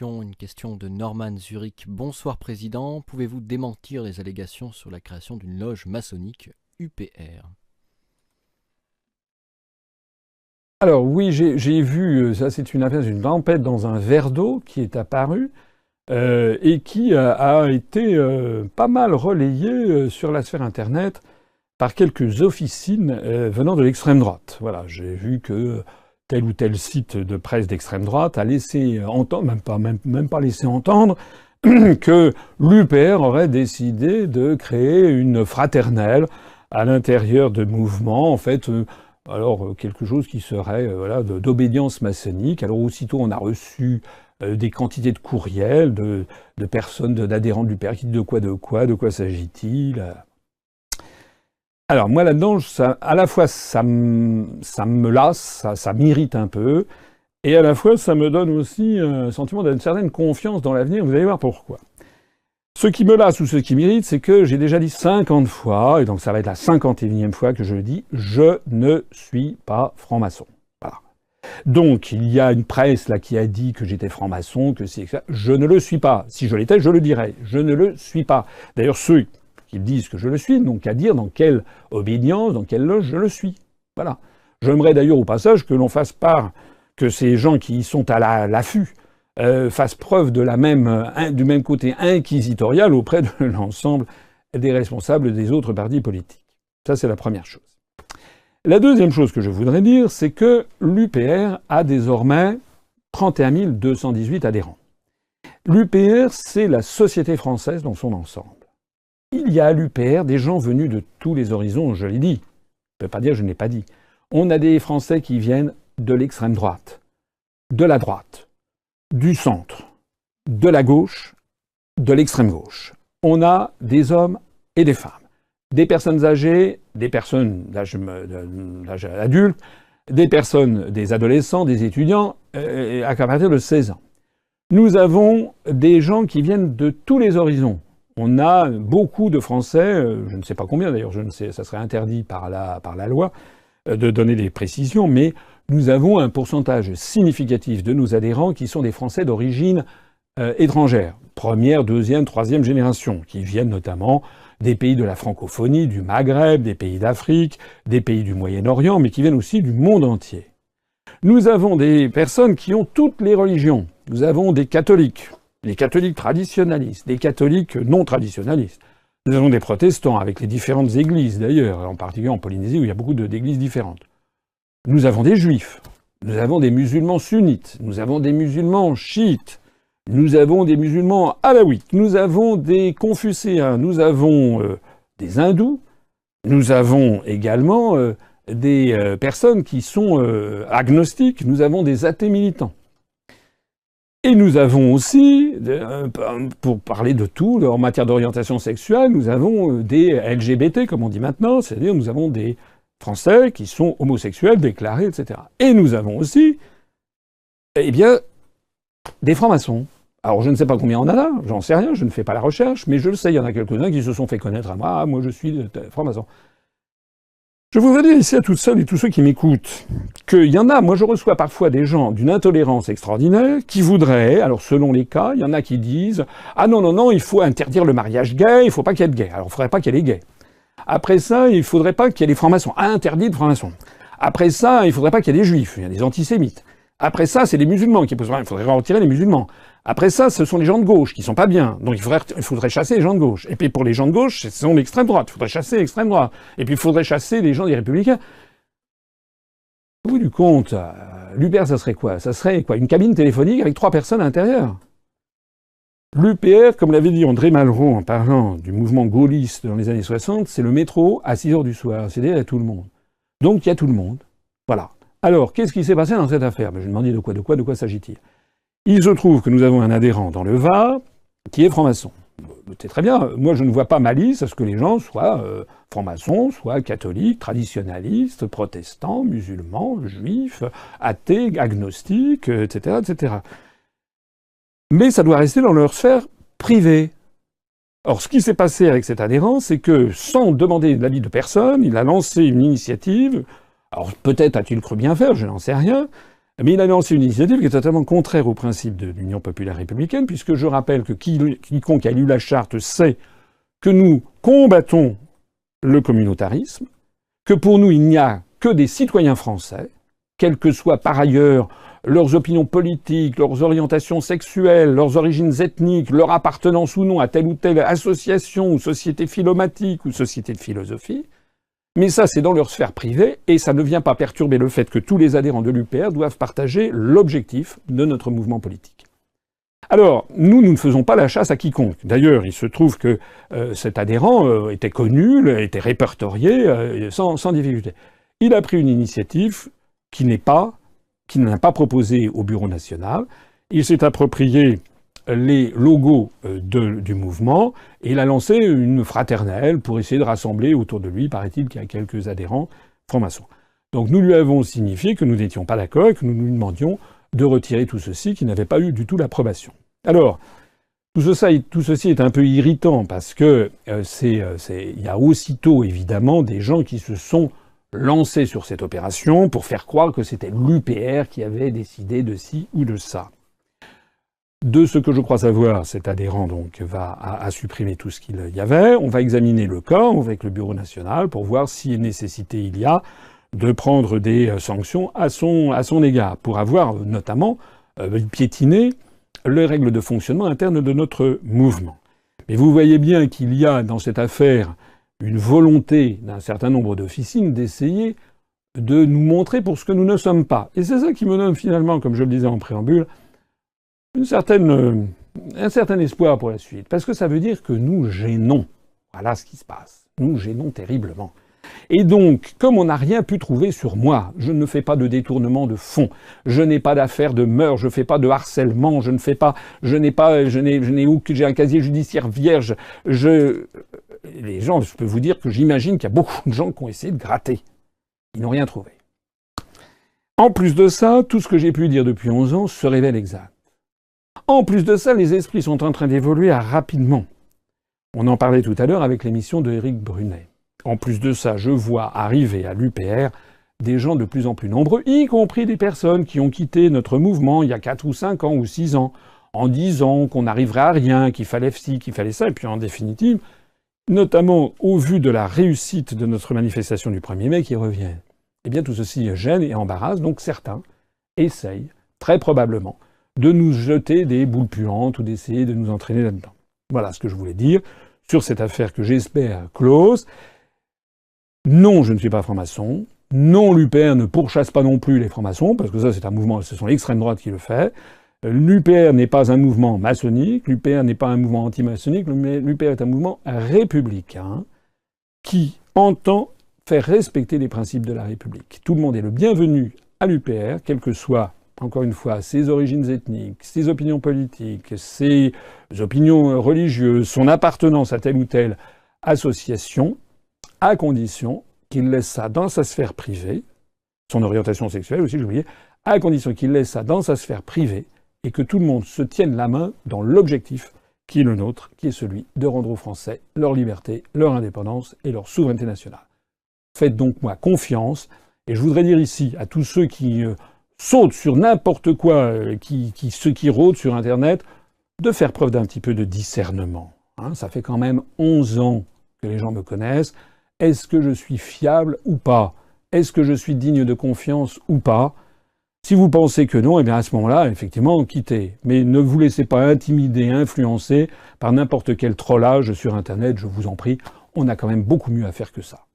une question de Norman Zurich. Bonsoir Président, pouvez-vous démentir les allégations sur la création d'une loge maçonnique UPR? Alors oui, j'ai vu, ça c'est une affaire d'une tempête dans un verre d'eau qui est apparue et qui a été pas mal relayée sur la sphère Internet par quelques officines venant de l'extrême droite. Voilà, j'ai vu que tel ou tel site de presse d'extrême droite a laissé entendre, même pas laissé entendre, que l'UPR aurait décidé de créer une fraternelle à l'intérieur de mouvements, en fait, alors quelque chose qui serait d'obédience maçonnique. Alors aussitôt on a reçu des quantités de courriels de personnes, d'adhérents de l'UPR qui disent de quoi s'agit-il? Alors moi là-dedans, à la fois ça me lasse, ça m'irrite un peu, et à la fois ça me donne aussi un sentiment d'une certaine confiance dans l'avenir. Vous allez voir pourquoi. Ce qui me lasse ou ce qui m'irrite, c'est que j'ai déjà dit 50 fois, et donc ça va être la 51e fois que je le dis, je ne suis pas franc-maçon. Voilà. Donc il y a une presse là qui a dit que j'étais franc-maçon, que c'est ça. Je ne le suis pas. Si je l'étais, je le dirais. Je ne le suis pas. D'ailleurs, ceux qui disent que je le suis n'ont qu'à dire dans quelle obédience, dans quelle loge je le suis. Voilà. J'aimerais d'ailleurs au passage que l'on fasse part, que ces gens qui sont à l'affût fassent preuve du même côté inquisitorial auprès de l'ensemble des responsables des autres partis politiques. Ça, c'est la première chose. La deuxième chose que je voudrais dire, c'est que l'UPR a désormais 31 218 adhérents. L'UPR, c'est la société française dans son ensemble. Il y a à l'UPR des gens venus de tous les horizons, je l'ai dit. Je ne peux pas dire je ne l'ai pas dit. On a des Français qui viennent de l'extrême droite, de la droite, du centre, de la gauche, de l'extrême gauche. On a des hommes et des femmes, des personnes âgées, des personnes d'âge adulte, des adolescents, des étudiants, à partir de 16 ans. Nous avons des gens qui viennent de tous les horizons. On a beaucoup de Français, je ne sais pas combien d'ailleurs, ça serait interdit par la loi de donner des précisions, mais nous avons un pourcentage significatif de nos adhérents qui sont des Français d'origine étrangère, première, deuxième, troisième génération, qui viennent notamment des pays de la francophonie, du Maghreb, des pays d'Afrique, des pays du Moyen-Orient, mais qui viennent aussi du monde entier. Nous avons des personnes qui ont toutes les religions. Nous avons des catholiques, les catholiques traditionnalistes, des catholiques non traditionnalistes. Nous avons des protestants, avec les différentes églises d'ailleurs, en particulier en Polynésie où il y a beaucoup d'églises différentes. Nous avons des juifs, nous avons des musulmans sunnites, nous avons des musulmans chiites, nous avons des musulmans alaouites, nous avons des confucéens, nous avons des hindous, nous avons également des personnes qui sont agnostiques, nous avons des athées militants. Et nous avons aussi, pour parler de tout, en matière d'orientation sexuelle, nous avons des LGBT, comme on dit maintenant, c'est-à-dire nous avons des Français qui sont homosexuels, déclarés, etc. Et nous avons aussi, eh bien, des francs-maçons. Alors je ne sais pas combien on en a, j'en sais rien, je ne fais pas la recherche, mais je le sais, il y en a quelques-uns qui se sont fait connaître à moi, moi je suis franc-maçon. Je voudrais dire ici à toutes celles et tous ceux qui m'écoutent qu'il y en a, moi je reçois parfois des gens d'une intolérance extraordinaire qui voudraient, alors selon les cas, il y en a qui disent « Ah non, non, non, il faut interdire le mariage gay, il ne faut pas qu'il y ait de gays. » Alors il ne faudrait pas qu'il y ait des gays. Après ça, il ne faudrait pas qu'il y ait des francs-maçons. Ah, interdit de francs-maçons. Après ça, il ne faudrait pas qu'il y ait des juifs, il y a des antisémites. Après ça, c'est les musulmans qui posent problème, il faudrait retirer les musulmans. Après ça, ce sont les gens de gauche qui sont pas bien. Donc il faudrait chasser les gens de gauche. Et puis pour les gens de gauche, ce sont l'extrême droite. Il faudrait chasser l'extrême droite. Et puis il faudrait chasser les gens des républicains. Au bout du compte, l'UPR, ça serait quoi? Ça serait quoi? Une cabine téléphonique avec 3 personnes à l'intérieur. L'UPR, comme l'avait dit André Malraux en parlant du mouvement gaulliste dans les années 60, c'est le métro à 6 heures du soir. C'est-à-dire il y a tout le monde. Donc il y a tout le monde. Voilà. Alors, qu'est-ce qui s'est passé dans cette affaire? Je me demandais de quoi s'agit-il? Il se trouve que nous avons un adhérent dans le Var qui est franc-maçon. C'est très bien. Moi, je ne vois pas malice à ce que les gens soient francs-maçons, soient catholiques, traditionnalistes, protestants, musulmans, juifs, athées, agnostiques, etc., etc. Mais ça doit rester dans leur sphère privée. Or, ce qui s'est passé avec cet adhérent, c'est que, sans demander l'avis de personne, il a lancé une initiative. Alors, peut-être a-t-il cru bien faire, je n'en sais rien. Mais il a lancé une initiative qui est totalement contraire au principe de l'Union populaire républicaine, puisque je rappelle que quiconque a lu la charte sait que nous combattons le communautarisme, que pour nous il n'y a que des citoyens français, quelles que soient par ailleurs leurs opinions politiques, leurs orientations sexuelles, leurs origines ethniques, leur appartenance ou non à telle ou telle association ou société philomatique ou société de philosophie. Mais ça, c'est dans leur sphère privée, et ça ne vient pas perturber le fait que tous les adhérents de l'UPR doivent partager l'objectif de notre mouvement politique. Alors, nous ne faisons pas la chasse à quiconque. D'ailleurs, il se trouve que cet adhérent était connu, était répertorié sans difficulté. Il a pris une initiative qu'il n'a pas proposée au Bureau national. Il s'est approprié les logos du mouvement et il a lancé une fraternelle pour essayer de rassembler autour de lui, paraît-il qu'il y a quelques adhérents francs-maçons. Donc nous lui avons signifié que nous n'étions pas d'accord et que nous lui demandions de retirer tout ceci, qui n'avait pas eu du tout l'approbation. Alors, tout ceci est un peu irritant parce que il y a aussitôt évidemment des gens qui se sont lancés sur cette opération pour faire croire que c'était l'UPR qui avait décidé de ci ou de ça. De ce que je crois savoir, cet adhérent donc a supprimé tout ce qu'il y avait. On va examiner le cas avec le Bureau national pour voir si nécessité il y a de prendre des sanctions à son égard, pour avoir notamment piétiné les règles de fonctionnement interne de notre mouvement. Mais vous voyez bien qu'il y a dans cette affaire une volonté d'un certain nombre d'officines d'essayer de nous montrer pour ce que nous ne sommes pas. Et c'est ça qui me donne finalement, comme je le disais en préambule, un certain espoir pour la suite. Parce que ça veut dire que nous gênons. Voilà ce qui se passe. Nous gênons terriblement. Et donc, comme on n'a rien pu trouver sur moi, je ne fais pas de détournement de fonds, je n'ai pas d'affaires de meurtre, je ne fais pas de harcèlement, j'ai un casier judiciaire vierge. Les gens, je peux vous dire que j'imagine qu'il y a beaucoup de gens qui ont essayé de gratter. Ils n'ont rien trouvé. En plus de ça, tout ce que j'ai pu dire depuis 11 ans se révèle exact. En plus de ça, les esprits sont en train d'évoluer rapidement. On en parlait tout à l'heure avec l'émission de Éric Brunet. En plus de ça, je vois arriver à l'UPR des gens de plus en plus nombreux, y compris des personnes qui ont quitté notre mouvement il y a 4 ou 5 ans ou 6 ans, en disant qu'on n'arriverait à rien, qu'il fallait ci, qu'il fallait ça, et puis en définitive, notamment au vu de la réussite de notre manifestation du 1er mai qui revient. Eh bien, tout ceci gêne et embarrasse, donc certains essayent, très probablement, de nous jeter des boules puantes ou d'essayer de nous entraîner là-dedans. Voilà ce que je voulais dire sur cette affaire que j'espère close. Non, je ne suis pas franc-maçon. Non, l'UPR ne pourchasse pas non plus les francs-maçons, parce que ça, c'est un mouvement, ce sont l'extrême droite qui le fait. L'UPR n'est pas un mouvement maçonnique, l'UPR n'est pas un mouvement anti-maçonnique, l'UPR est un mouvement républicain qui entend faire respecter les principes de la République. Tout le monde est le bienvenu à l'UPR, quelles que soient, encore une fois, ses origines ethniques, ses opinions politiques, ses opinions religieuses, son appartenance à telle ou telle association, à condition qu'il laisse ça dans sa sphère privée, son orientation sexuelle aussi, j'oubliais, à condition qu'il laisse ça dans sa sphère privée et que tout le monde se tienne la main dans l'objectif qui est le nôtre, qui est celui de rendre aux Français leur liberté, leur indépendance et leur souveraineté nationale. Faites donc moi confiance, et je voudrais dire ici à tous ceux qui sautent sur n'importe quoi, ceux qui rôdent sur Internet, de faire preuve d'un petit peu de discernement. Ça fait quand même 11 ans que les gens me connaissent. Est-ce que je suis fiable ou pas? Est-ce que je suis digne de confiance ou pas? Si vous pensez que non, eh bien à ce moment-là, effectivement, quittez. Mais ne vous laissez pas intimider, influencer par n'importe quel trollage sur Internet, je vous en prie. On a quand même beaucoup mieux à faire que ça.